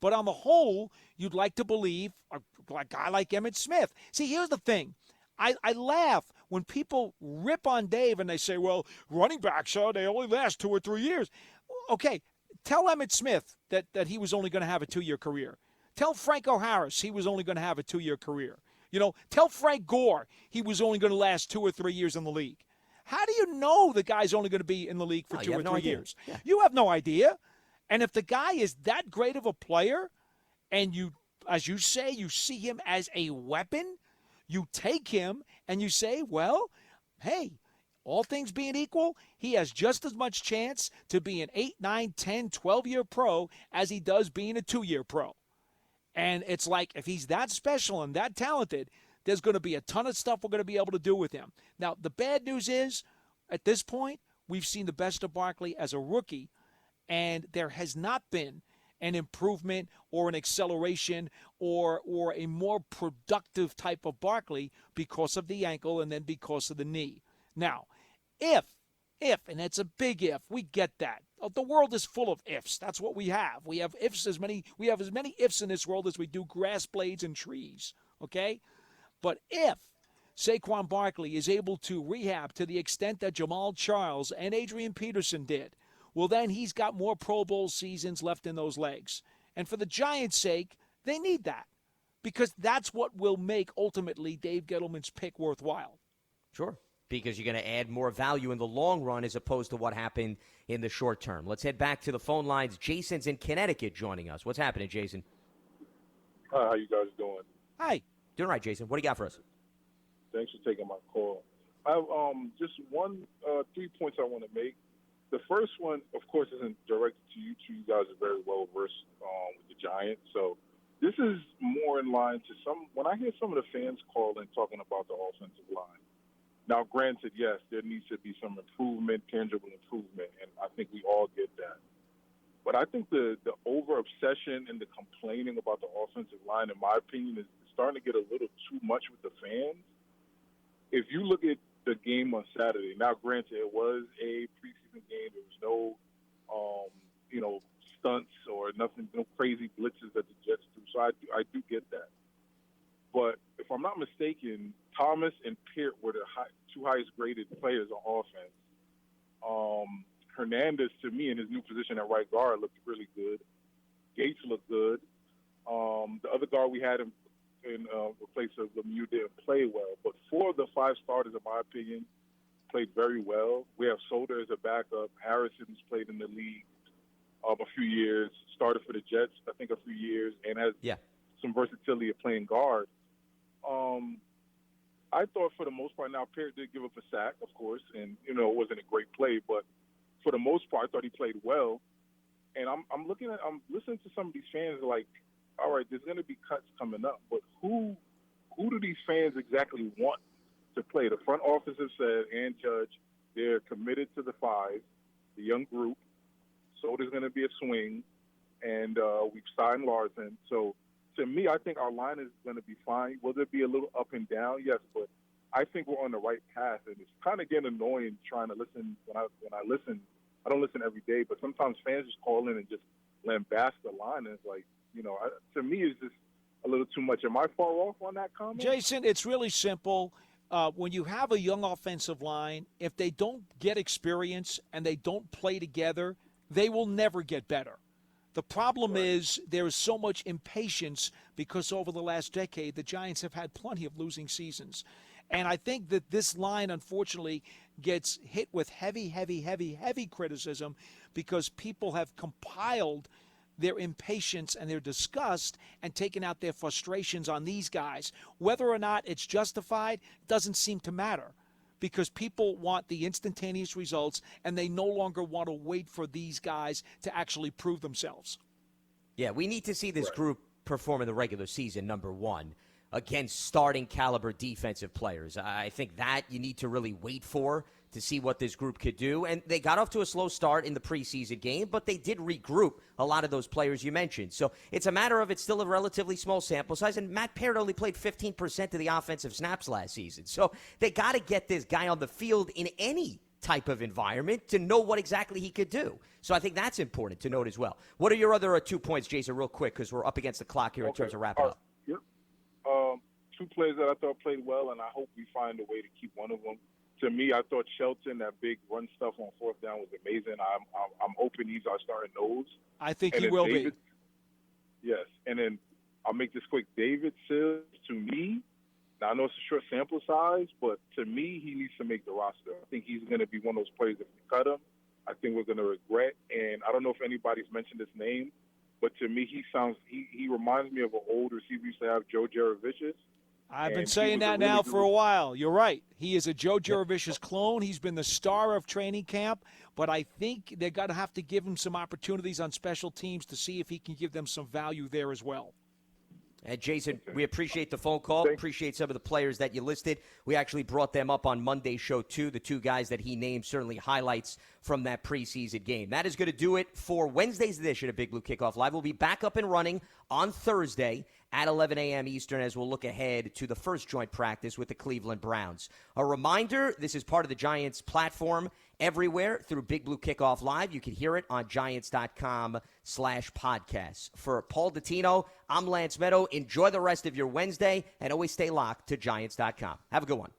But on the whole, you'd like to believe a guy like Emmitt Smith. See, here's the thing. I laugh when people rip on Dave and they say, well, running backs, they only last 2 or 3 years. Okay, tell Emmitt Smith that he was only going to have a 2-year career. Tell Franco Harris he was only going to have a 2-year career. Tell Frank Gore he was only going to last 2 or 3 years in the league. How do you know the guy's only going to be in the league for 2 or 3 years?
Yeah.
You have no idea. And if the guy is that great of a player and you, as you say, you see him as a weapon, you take him and you say, well, hey, all things being equal, he has just as much chance to be an 8, 9, 10, 12-year pro as he does being a 2-year pro. And it's like if he's that special and that talented, there's going to be a ton of stuff we're going to be able to do with him. Now, the bad news is, at this point, we've seen the best of Barkley as a rookie, and there has not been an improvement or an acceleration or a more productive type of Barkley because of the ankle and then because of the knee. Now, if, and it's a big if, we get that. The world is full of ifs. That's what we have. We have as many ifs in this world as we do grass blades and trees, okay? But if Saquon Barkley is able to rehab to the extent that Jamal Charles and Adrian Peterson did, well, then he's got more Pro Bowl seasons left in those legs. And for the Giants' sake, they need that because that's what will make, ultimately, Dave Gettleman's pick worthwhile.
Sure, because you're going to add more value in the long run as opposed to what happened in the short term. Let's head back to the phone lines. Jason's in Connecticut joining us. What's happening, Jason?
Hi, how you guys doing?
Hi.
Doing all right, Jason. What do you got for us?
Thanks for taking my call. I have just 3 points I want to make. The first one, of course, isn't directed to you two. You guys are very well versed with the Giants. So this is more in line to when I hear some of the fans calling talking about the offensive line. Now, granted, yes, there needs to be some improvement, tangible improvement, and I think we all get that. But I think the over-obsession and the complaining about the offensive line, in my opinion, is starting to get a little too much with the fans. If you look at the game on Saturday, now, granted, it was a preseason game. There was no, stunts or nothing, no crazy blitzes that the Jets threw. So I do get that. But if I'm not mistaken, Thomas and Peart were the two highest graded players on offense. Hernandez, to me, in his new position at right guard, looked really good. Gates looked good. The other guard we had in place of Lemieux didn't play well. But 4 of the 5 starters, in my opinion, played very well. We have Solder as a backup. Harrison, who's played in the league a few years, started for the Jets, I think, a few years, and has some versatility of playing guard. I thought for the most part, now Peart did give up a sack, of course, and, it wasn't a great play, but for the most part, I thought he played well. And I'm listening to some of these fans like, all right, there's going to be cuts coming up, but who do these fans exactly want to play? The front office has said, and Judge, they're committed to the 5, the young group. So there's going to be a swing, and we've signed Larson. So to me, I think our line is going to be fine. Will there be a little up and down? Yes, but I think we're on the right path, and it's kind of getting annoying trying to listen. When I listen, I don't listen every day, but sometimes fans just call in and just lambast the line, and it's like, to me, it's just a little too much. Am I far off on that comment?
Jason, it's really simple. When you have a young offensive line, if they don't get experience and they don't play together, they will never get better. The problem is there is so much impatience because over the last decade, the Giants have had plenty of losing seasons. And I think that this line, unfortunately, gets hit with heavy criticism because people have compiled their impatience and their disgust and taken out their frustrations on these guys. Whether or not it's justified doesn't seem to matter because people want the instantaneous results and they no longer want to wait for these guys to actually prove themselves.
Yeah, we need to see this group perform in the regular season, number one, against starting caliber defensive players. I think that you need to really wait for to see what this group could do. And they got off to a slow start in the preseason game, but they did regroup a lot of those players you mentioned. So it's a matter of it's still a relatively small sample size, and Matt Peart only played 15% of the offensive snaps last season. So they got to get this guy on the field in any type of environment to know what exactly he could do. So I think that's important to note as well. What are your other 2 points, Jason, real quick, because we're up against the clock here in terms of wrapping up?
Yep. 2 players that I thought played well, and I hope we find a way to keep one of them. To me, I thought Shelton, that big run stuff on 4th down, was amazing. I'm hoping he's our starting nose.
I think he will be.
Yes, and then I'll make this quick. David Sills, to me, now I know it's a short sample size, but to me, he needs to make the roster. I think he's going to be one of those players if we cut him, I think we're going to regret. And I don't know if anybody's mentioned his name, but to me, he reminds me of an old receiver used to have, Joe Jaravicius.
I've been saying that now for a while. You're right. He is a Joe Jaravicius clone. He's been the star of training camp, but I think they're going to have to give him some opportunities on special teams to see if he can give them some value there as well.
And Jason, we appreciate the phone call. Appreciate some of the players that you listed. We actually brought them up on Monday's show, too. The 2 guys that he named, certainly highlights from that preseason game. That is going to do it for Wednesday's edition of Big Blue Kickoff Live. We'll be back up and running on Thursday at 11 a.m. Eastern as we'll look ahead to the first joint practice with the Cleveland Browns. A reminder, this is part of the Giants platform everywhere through Big Blue Kickoff Live. You can hear it on Giants.com/podcasts. For Paul Dottino, I'm Lance Meadow. Enjoy the rest of your Wednesday, and always stay locked to Giants.com. Have a good one.